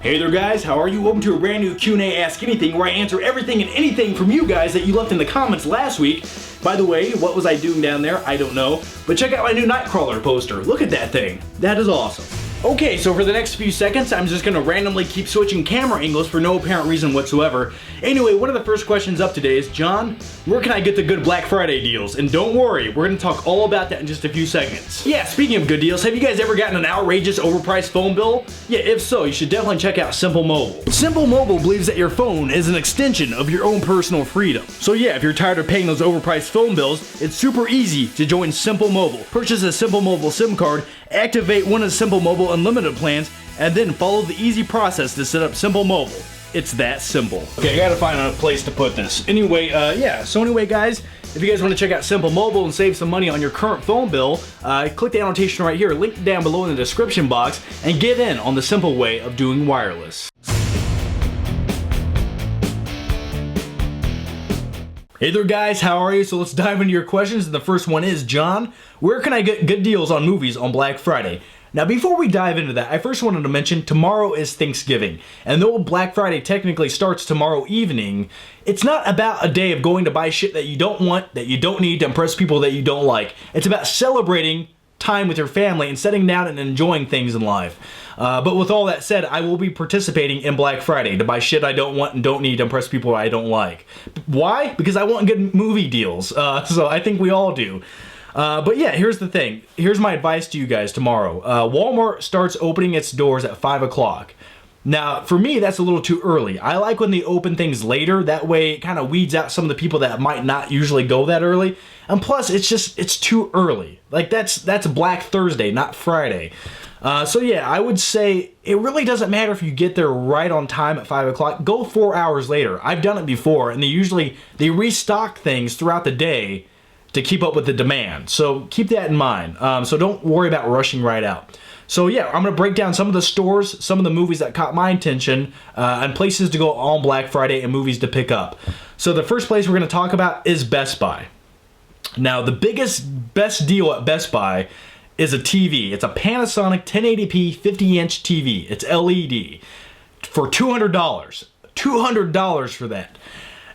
Hey there guys, how are you? Welcome to a brand new Q&A Ask Anything where I answer everything and anything from you guys that you left in the comments last week. By the way, what was I doing down there? I don't know. But check out my new Nightcrawler poster. Look at that thing. That is awesome. Okay, so for the next few seconds, I'm just going to randomly keep switching camera angles for no apparent reason whatsoever. Anyway, one of the first questions up today is, John, where can I get the good Black Friday deals? And don't worry, we're going to talk all about that in just a few seconds. Yeah, speaking of good deals, have you guys ever gotten an outrageous overpriced phone bill? Yeah, if so, you should definitely check out Simple Mobile. Simple Mobile believes that your phone is an extension of your own personal freedom. So yeah, if you're tired of paying those overpriced phone bills, it's super easy to join Simple Mobile. Purchase a Simple Mobile SIM card, activate one of the Simple Mobile Unlimited plans, and then follow the easy process to set up Simple Mobile. It's that simple. Okay, I gotta find a place to put this. Anyway, anyway guys, if you guys want to check out Simple Mobile and save some money on your current phone bill, click the annotation right here, link down below in the description box, and get in on the simple way of doing wireless. Hey there guys, how are you? So let's dive into your questions. The first one is, John, where can I get good deals on movies on Black Friday? Now before we dive into that, I first wanted to mention tomorrow is Thanksgiving. And though Black Friday technically starts tomorrow evening, it's not about a day of going to buy shit that you don't want, that you don't need to impress people that you don't like. It's about celebrating time with your family and sitting down and enjoying things in life. But with all that said, I will be participating in Black Friday to buy shit I don't want and don't need to impress people I don't like. Why? Because I want good movie deals. So I think we all do. But yeah, here's the thing. Here's my advice to you guys tomorrow. Walmart starts opening its doors at 5 o'clock. Now, for me, that's a little too early. I like when they open things later. That way, it kind of weeds out some of the people that might not usually go that early. And plus, it's too early. Like, that's Black Thursday, not Friday. So yeah, I would say it really doesn't matter if you get there right on time at 5 o'clock. Go 4 hours later. I've done it before, and they restock things throughout the day to keep up with the demand. So keep that in mind. So don't worry about rushing right out. So yeah, I'm going to break down some of the stores, some of the movies that caught my attention, and places to go on Black Friday and movies to pick up. So the first place we're going to talk about is Best Buy. Now the best deal at Best Buy is a TV. It's a Panasonic 1080p 50-inch TV. It's LED for $200. $200 for that.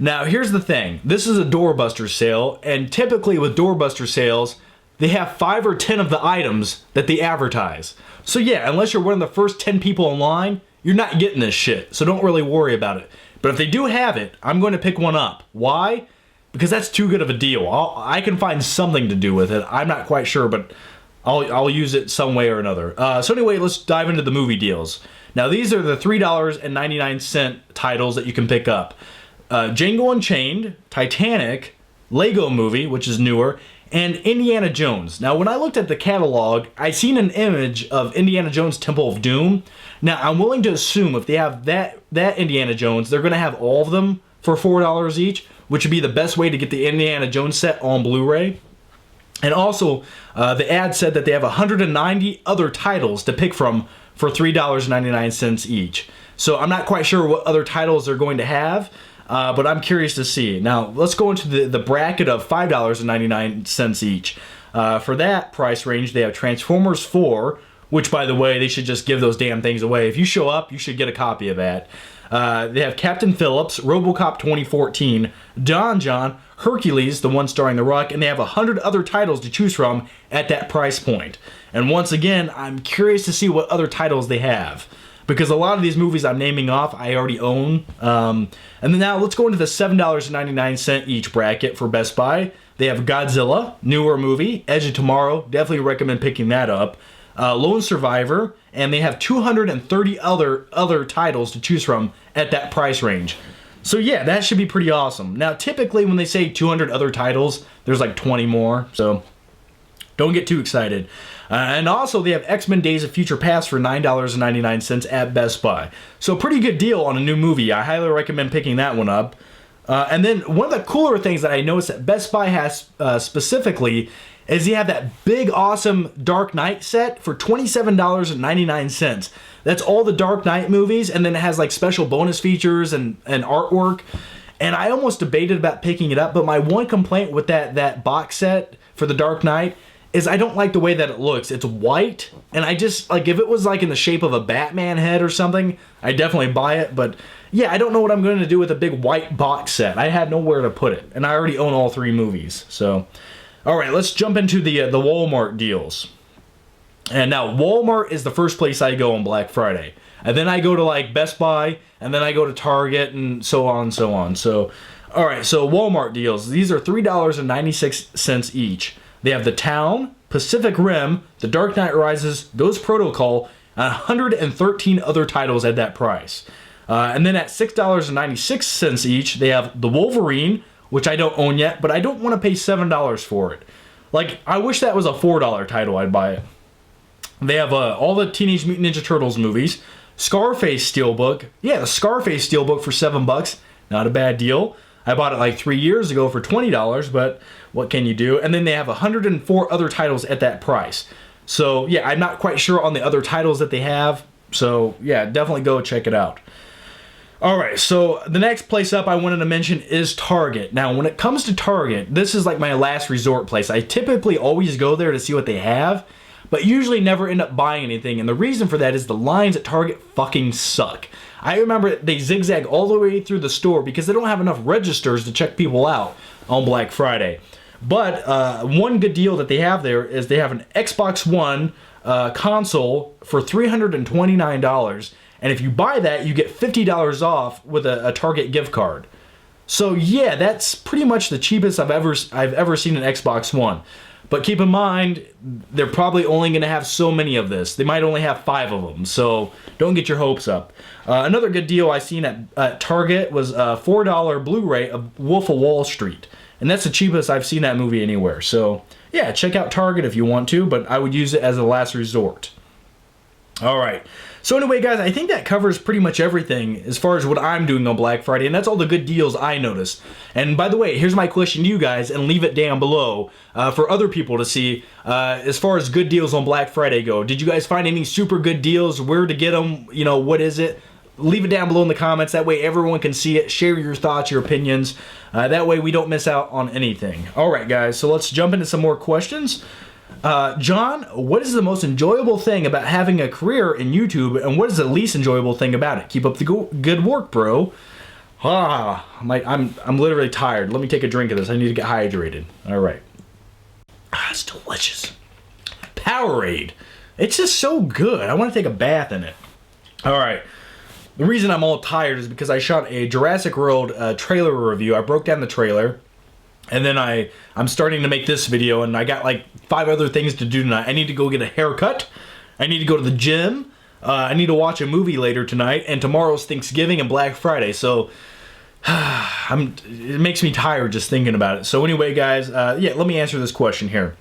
Now, here's the thing. This is a doorbuster sale, and typically with doorbuster sales, they have 5 or 10 of the items that they advertise. So yeah, unless you're one of the first 10 people online, you're not getting this shit, so don't really worry about it. But if they do have it, I'm going to pick one up. Why? Because that's too good of a deal. I can find something to do with it. I'm not quite sure, but I'll use it some way or another. So anyway, let's dive into the movie deals. Now, these are the $3.99 titles that you can pick up. Django Unchained, Titanic, Lego Movie, which is newer, and Indiana Jones. Now, when I looked at the catalog, I seen an image of Indiana Jones Temple of Doom. Now, I'm willing to assume if they have that Indiana Jones, they're going to have all of them for $4 each, which would be the best way to get the Indiana Jones set on Blu-ray. And also, the ad said that they have 190 other titles to pick from for $3.99 each. So I'm not quite sure what other titles they're going to have. But I'm curious to see. Now, let's go into the bracket of $5.99 each. For that price range, they have Transformers 4, which, by the way, they should just give those damn things away. If you show up, you should get a copy of that. They have Captain Phillips, RoboCop 2014, Don John, Hercules, the one starring The Rock, and they have 100 other titles to choose from at that price point. And once again, I'm curious to see what other titles they have, because a lot of these movies I'm naming off, I already own. And then now let's go into the $7.99 each bracket for Best Buy. They have Godzilla, newer movie, Edge of Tomorrow, definitely recommend picking that up. Lone Survivor, and they have 230 other titles to choose from at that price range. So yeah, that should be pretty awesome. Now typically when they say 200 other titles, there's like 20 more, so don't get too excited. And also they have X-Men Days of Future Past for $9.99 at Best Buy. So pretty good deal on a new movie. I highly recommend picking that one up. And then one of the cooler things that I noticed that Best Buy has specifically is you have that big awesome Dark Knight set for $27.99. That's all the Dark Knight movies, and then it has like special bonus features and artwork. And I almost debated about picking it up, but my one complaint with that box set for the Dark Knight is I don't like the way that it looks. It's white, and I just, like, if it was like in the shape of a Batman head or something, I'd definitely buy it, but yeah, I don't know what I'm going to do with a big white box set. I had nowhere to put it, and I already own all 3 movies, so. Alright, let's jump into the Walmart deals. And now, Walmart is the first place I go on Black Friday. And then I go to, like, Best Buy, and then I go to Target, and so on and so on. So, alright, so Walmart deals. These are $3.96 each. They have The Town, Pacific Rim, The Dark Knight Rises, Ghost Protocol, and 113 other titles at that price. And then at $6.96 each, they have The Wolverine, which I don't own yet, but I don't want to pay $7 for it. Like, I wish that was a $4 title, I'd buy it. They have all the Teenage Mutant Ninja Turtles movies, Scarface Steelbook. Yeah, the Scarface Steelbook for $7. Not a bad deal. I bought it like 3 years ago for $20, but what can you do? And then they have 104 other titles at that price. So, yeah, I'm not quite sure on the other titles that they have. So, yeah, definitely go check it out. Alright, so the next place up I wanted to mention is Target. Now, when it comes to Target, this is like my last resort place. I typically always go there to see what they have, but usually never end up buying anything, and the reason for that is the lines at Target fucking suck. I remember they zigzag all the way through the store because they don't have enough registers to check people out on Black Friday. But one good deal that they have there is they have an Xbox One console for $329, and if you buy that, you get $50 off with a Target gift card. So yeah, that's pretty much the cheapest I've ever seen an Xbox One. But keep in mind, they're probably only going to have so many of this. They might only have 5 of them, so don't get your hopes up. Another good deal I seen at Target was a $4 Blu-ray of Wolf of Wall Street. And that's the cheapest I've seen that movie anywhere. So yeah, check out Target if you want to, but I would use it as a last resort. Alright, so anyway guys, I think that covers pretty much everything as far as what I'm doing on Black Friday, and that's all the good deals I noticed. And by the way, here's my question to you guys, and leave it down below for other people to see as far as good deals on Black Friday go. Did you guys find any super good deals? Where to get them? You know, what is it? Leave it down below in the comments, that way everyone can see it. Share your thoughts, your opinions, that way we don't miss out on anything. Alright guys, so let's jump into some more questions. John, what is the most enjoyable thing about having a career in YouTube, and what is the least enjoyable thing about it? Keep up the good work, bro. I'm literally tired. Let me take a drink of this. I need to get hydrated. All right. It's delicious. Powerade. It's just so good. I want to take a bath in it. All right. The reason I'm all tired is because I shot a Jurassic World trailer review. I broke down the trailer. And then I'm starting to make this video, and I got like 5 other things to do tonight. I need to go get a haircut. I need to go to the gym. I need to watch a movie later tonight. And tomorrow's Thanksgiving and Black Friday. So it makes me tired just thinking about it. So anyway, guys, yeah, let me answer this question here.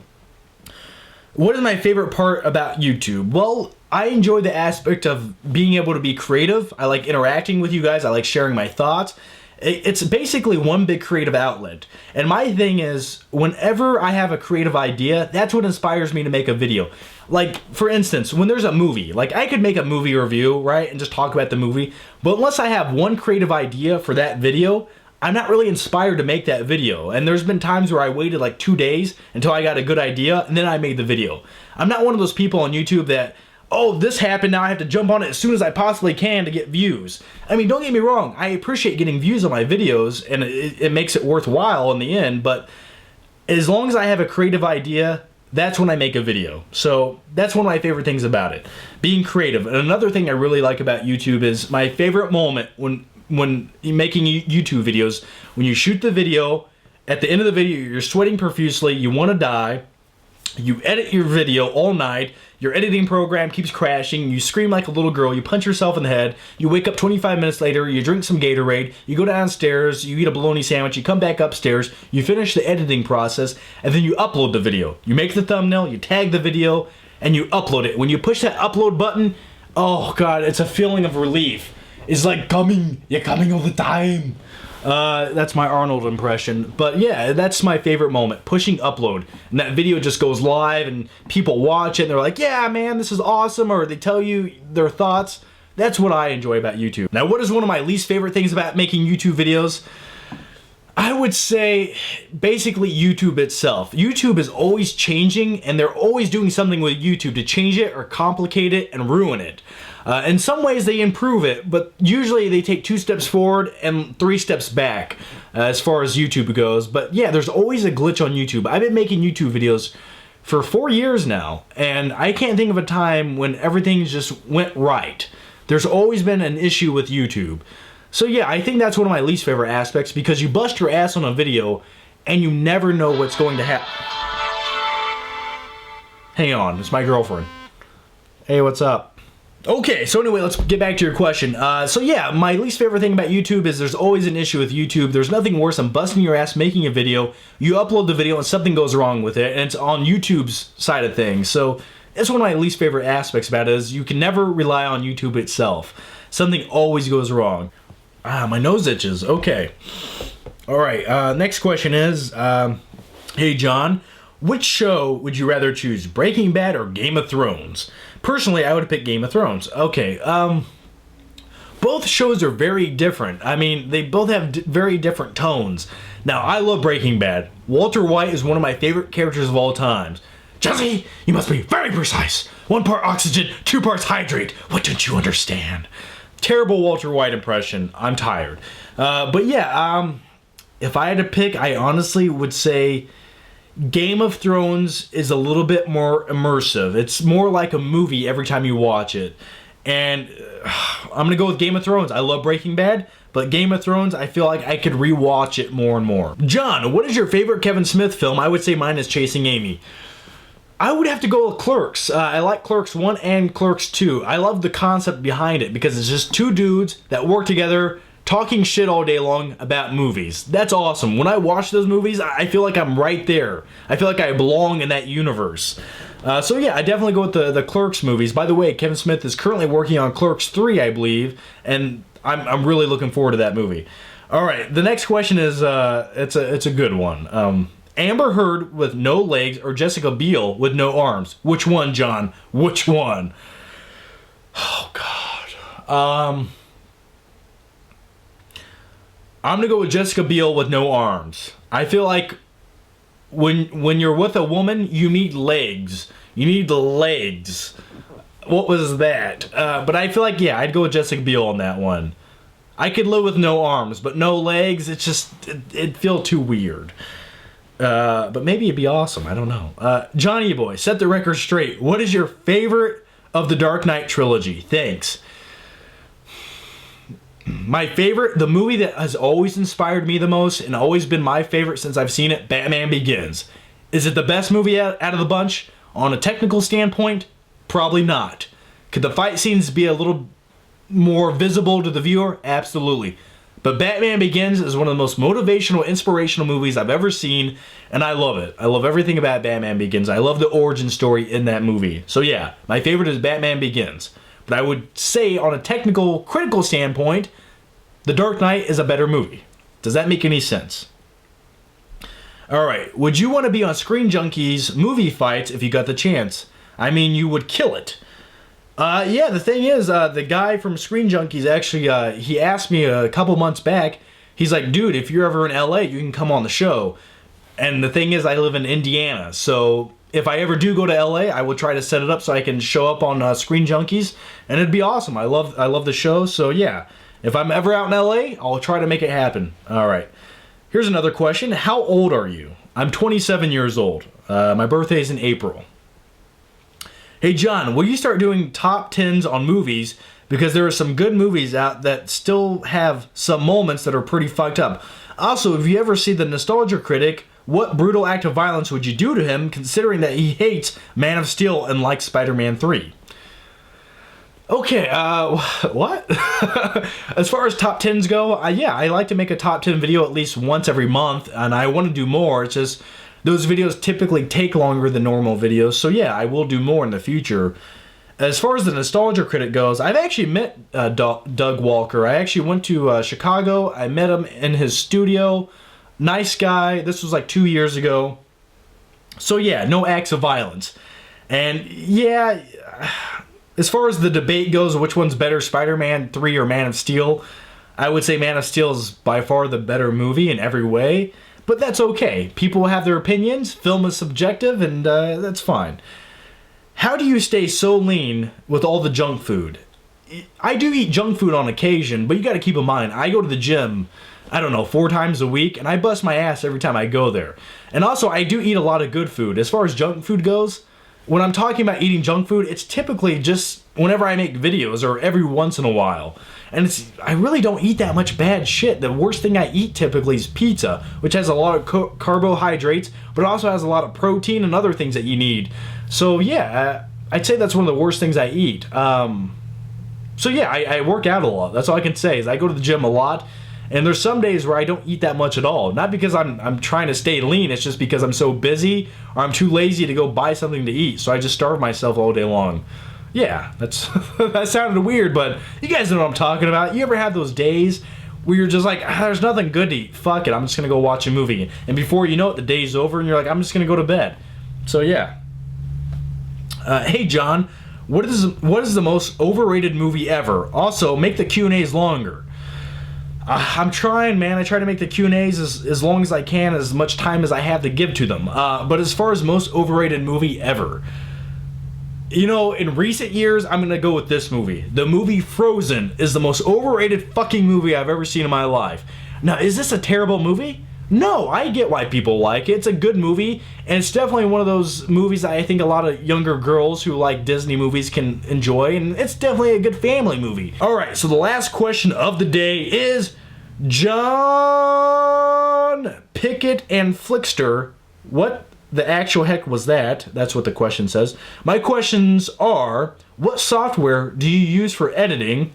What is my favorite part about YouTube? Well, I enjoy the aspect of being able to be creative. I like interacting with you guys. I like sharing my thoughts. It's basically one big creative outlet. And my thing is, whenever I have a creative idea, that's what inspires me to make a video. Like, for instance, when there's a movie, like I could make a movie review, right, and just talk about the movie, but unless I have one creative idea for that video, I'm not really inspired to make that video. And there's been times where I waited like 2 days until I got a good idea, and then I made the video. I'm not one of those people on YouTube that, oh, this happened, now I have to jump on it as soon as I possibly can to get views. I mean, don't get me wrong, I appreciate getting views on my videos, and it makes it worthwhile in the end, but as long as I have a creative idea, that's when I make a video. So that's one of my favorite things about it, being creative. And another thing I really like about YouTube is my favorite moment when making YouTube videos, when you shoot the video, at the end of the video, you're sweating profusely, you want to die, you edit your video all night, your editing program keeps crashing, you scream like a little girl, you punch yourself in the head, you wake up 25 minutes later, you drink some Gatorade, you go downstairs, you eat a bologna sandwich, you come back upstairs, you finish the editing process, and then you upload the video. You make the thumbnail, you tag the video, and you upload it. When you push that upload button, oh god, it's a feeling of relief. It's like you're coming all the time. That's my Arnold impression. But yeah, that's my favorite moment, pushing upload. And that video just goes live and people watch it and they're like, yeah, man, this is awesome. Or they tell you their thoughts. That's what I enjoy about YouTube. Now, what is one of my least favorite things about making YouTube videos? I would say basically YouTube itself. YouTube is always changing, and they're always doing something with YouTube to change it or complicate it and ruin it. In some ways they improve it, but usually they take 2 steps forward and 3 steps back as far as YouTube goes. But yeah, there's always a glitch on YouTube. I've been making YouTube videos for 4 years now, and I can't think of a time when everything just went right. There's always been an issue with YouTube. So yeah, I think that's one of my least favorite aspects, because you bust your ass on a video and you never know what's going to happen. Hang on, it's my girlfriend. Hey, what's up? Okay, so anyway, let's get back to your question. So yeah, my least favorite thing about YouTube is there's always an issue with YouTube. There's nothing worse than busting your ass making a video, you upload the video and something goes wrong with it, and it's on YouTube's side of things. So that's one of my least favorite aspects about it, is you can never rely on YouTube itself. Something always goes wrong. My nose itches. Okay. Alright, next question is, hey John, which show would you rather choose, Breaking Bad or Game of Thrones? Personally, I would pick Game of Thrones. Okay, both shows are very different. I mean, they both have very different tones. Now, I love Breaking Bad. Walter White is one of my favorite characters of all time. Jesse, you must be very precise. 1 part oxygen, 2 parts hydrate. What don't you understand? Terrible Walter White impression. I'm tired. But yeah, if I had to pick, I honestly would say Game of Thrones is a little bit more immersive. It's more like a movie every time you watch it. And I'm going to go with Game of Thrones. I love Breaking Bad, but Game of Thrones, I feel like I could rewatch it more and more. John, what is your favorite Kevin Smith film? I would say mine is Chasing Amy. I would have to go with Clerks. I like Clerks 1 and Clerks 2. I love the concept behind it because it's just 2 dudes that work together talking shit all day long about movies. That's awesome. When I watch those movies, I feel like I'm right there. I feel like I belong in that universe. So yeah, I definitely go with the Clerks movies. By the way, Kevin Smith is currently working on Clerks 3, I believe, and I'm really looking forward to that movie. All right, the next question is it's a good one. Amber Heard with no legs or Jessica Biel with no arms? Which one, John? Which one? Oh, God. I'm going to go with Jessica Biel with no arms. I feel like when you're with a woman, you need legs. You need the legs. What was that? But I feel like, yeah, I'd go with Jessica Biel on that one. I could live with no arms, but no legs, it'd feel too weird. But maybe it'd be awesome. I don't know. Johnny boy, set the record straight. What is your favorite of the Dark Knight trilogy? Thanks. My favorite, the movie that has always inspired me the most and always been my favorite since I've seen it, Batman Begins. Is it the best movie out of the bunch? On a technical standpoint, probably not. Could the fight scenes be a little more visible to the viewer? Absolutely. But Batman Begins is one of the most motivational, inspirational movies I've ever seen, and I love it. I love everything about Batman Begins. I love the origin story in that movie. So yeah, my favorite is Batman Begins. But I would say, on a technical, critical standpoint, The Dark Knight is a better movie. Does that make any sense? Alright, would you want to be on Screen Junkies movie fights if you got the chance? I mean, you would kill it. Yeah, the thing is, the guy from Screen Junkies actually, he asked me a couple months back, he's like, dude, if you're ever in LA, you can come on the show. And the thing is, I live in Indiana, so if I ever do go to LA, I will try to set it up so I can show up on Screen Junkies, and it'd be awesome. I love the show, so yeah. If I'm ever out in LA, I'll try to make it happen. Alright. Here's another question. How old are you? I'm 27 years old. My birthday is in April. Hey John, will you start doing top 10s on movies? Because there are some good movies out that still have some moments that are pretty fucked up. Also, if you ever see The Nostalgia Critic, what brutal act of violence would you do to him, considering that he hates Man of Steel and likes Spider-Man 3? Okay, what? As far as top 10s go, yeah, I like to make a top 10 video at least once every month, and I want to do more. It's just those videos typically take longer than normal videos, so yeah, I will do more in the future. As far as the Nostalgia Critic goes, I've actually met Doug Walker. I actually went to Chicago. I met him in his studio. Nice guy. This was like 2 years ago. So yeah, no acts of violence. And yeah, as far as the debate goes, which one's better, Spider-Man 3 or Man of Steel, I would say Man of Steel is by far the better movie in every way, but that's okay. People have their opinions, film is subjective, and that's fine. How do you stay so lean with all the junk food? I do eat junk food on occasion, but you gotta keep in mind, I go to the gym, I don't know, 4 times a week, and I bust my ass every time I go there. And also, I do eat a lot of good food. As far as junk food goes, when I'm talking about eating junk food, it's typically just whenever I make videos or every once in a while. And I really don't eat that much bad shit. The worst thing I eat typically is pizza, which has a lot of carbohydrates, but it also has a lot of protein and other things that you need. So yeah, I'd say that's one of the worst things I eat. So yeah, I work out a lot. That's all I can say is I go to the gym a lot. And there's some days where I don't eat that much at all. Not because I'm trying to stay lean, it's just because I'm so busy or I'm too lazy to go buy something to eat. So I just starve myself all day long. Yeah, that's that sounded weird, but you guys know what I'm talking about. You ever have those days where you're just like, there's nothing good to eat. Fuck it, I'm just going to go watch a movie. And before you know it, the day's over and you're like, I'm just going to go to bed. So yeah. Hey John, what is the most overrated movie ever? Also, make the Q&As longer. I'm trying, man. I try to make the Q&As as long as I can, as much time as I have to give to them. But as far as most overrated movie ever, you know, in recent years, I'm going to go with this movie. The movie Frozen is the most overrated fucking movie I've ever seen in my life. Now, is this a terrible movie? No, I get why people like it. It's a good movie, and it's definitely one of those movies that I think a lot of younger girls who like Disney movies can enjoy, and it's definitely a good family movie. Alright, so the last question of the day is, John Pickett and Flickster, what the actual heck was that? That's what the question says. My questions are, what software do you use for editing?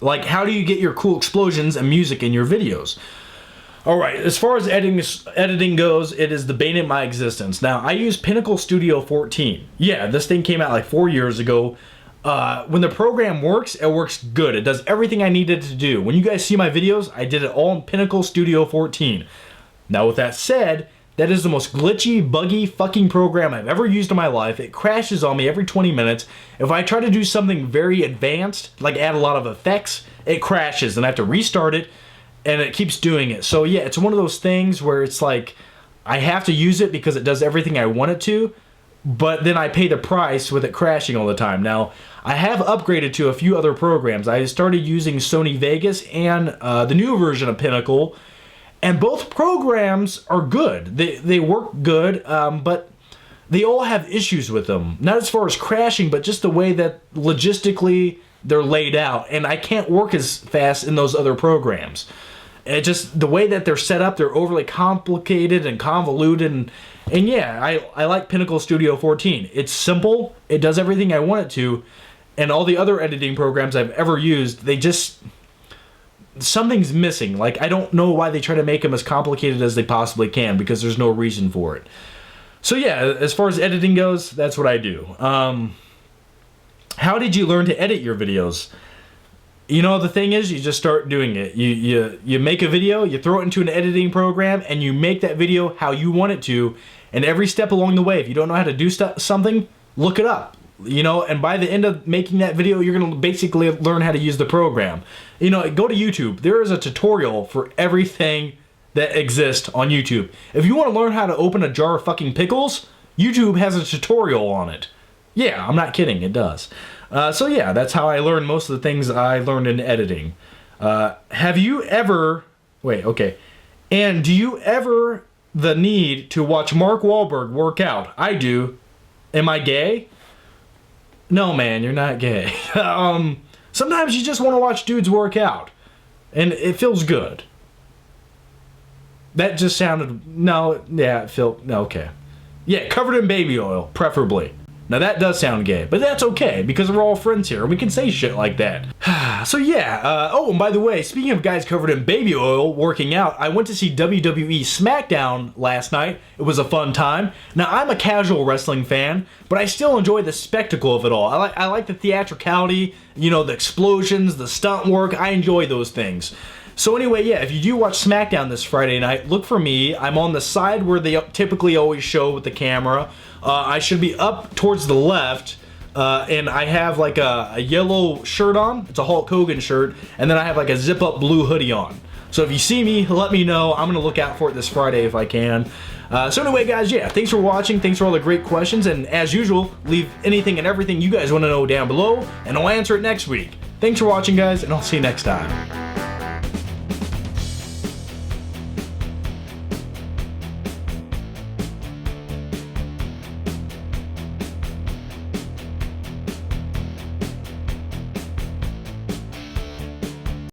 Like, how do you get your cool explosions and music in your videos? Alright, as far as editing goes, it is the bane of my existence. Now, I use Pinnacle Studio 14. Yeah, this thing came out like 4 years ago. When the program works, it works good. It does everything I needed to do. When you guys see my videos, I did it all in Pinnacle Studio 14. Now, with that said, that is the most glitchy, buggy fucking program I've ever used in my life. It crashes on me every 20 minutes. If I try to do something very advanced, like add a lot of effects, it crashes and I have to restart it. And it keeps doing it. So yeah, it's one of those things where it's like, I have to use it because it does everything I want it to, but then I pay the price with it crashing all the time. Now, I have upgraded to a few other programs. I started using Sony Vegas and the new version of Pinnacle, and both programs are good. They work good, but they all have issues with them. Not as far as crashing, but just the way that logistically they're laid out, and I can't work as fast in those other programs. It just, the way that they're set up, they're overly complicated and convoluted, and yeah, I like Pinnacle Studio 14. It's simple, it does everything I want it to, and all the other editing programs I've ever used, they just, something's missing. Like, I don't know why they try to make them as complicated as they possibly can, because there's no reason for it. So yeah, as far as editing goes, that's what I do. How did you learn to edit your videos? You know, the thing is, you just start doing it. You make a video, you throw it into an editing program, and you make that video how you want it to. And every step along the way, if you don't know how to do something, look it up. You know, and by the end of making that video, you're going to basically learn how to use the program. You know, go to YouTube. There is a tutorial for everything that exists on YouTube. If you want to learn how to open a jar of fucking pickles, YouTube has a tutorial on it. Yeah, I'm not kidding, it does. So yeah, that's how I learned most of the things I learned in editing. Have you ever... Wait, okay. And do you ever the need to watch Mark Wahlberg work out? I do. Am I gay? No, man, you're not gay. Sometimes you just want to watch dudes work out. And it feels good. That just sounded... No, yeah, it felt... No, okay. Yeah, covered in baby oil, preferably. Now that does sound gay, but that's okay, because we're all friends here, and we can say shit like that. So yeah, oh, and by the way, speaking of guys covered in baby oil working out, I went to see WWE SmackDown last night. It was a fun time. Now, I'm a casual wrestling fan, but I still enjoy the spectacle of it all. I like the theatricality, you know, the explosions, the stunt work. I enjoy those things. So anyway, yeah, if you do watch SmackDown this Friday night, look for me. I'm on the side where they typically always show with the camera. I should be up towards the left, and I have like a yellow shirt on. It's a Hulk Hogan shirt, and then I have like a zip-up blue hoodie on. So if you see me, let me know. I'm gonna look out for it this Friday if I can. So anyway, guys, yeah, thanks for watching. Thanks for all the great questions, and as usual, leave anything and everything you guys want to know down below, and I'll answer it next week. Thanks for watching, guys, and I'll see you next time.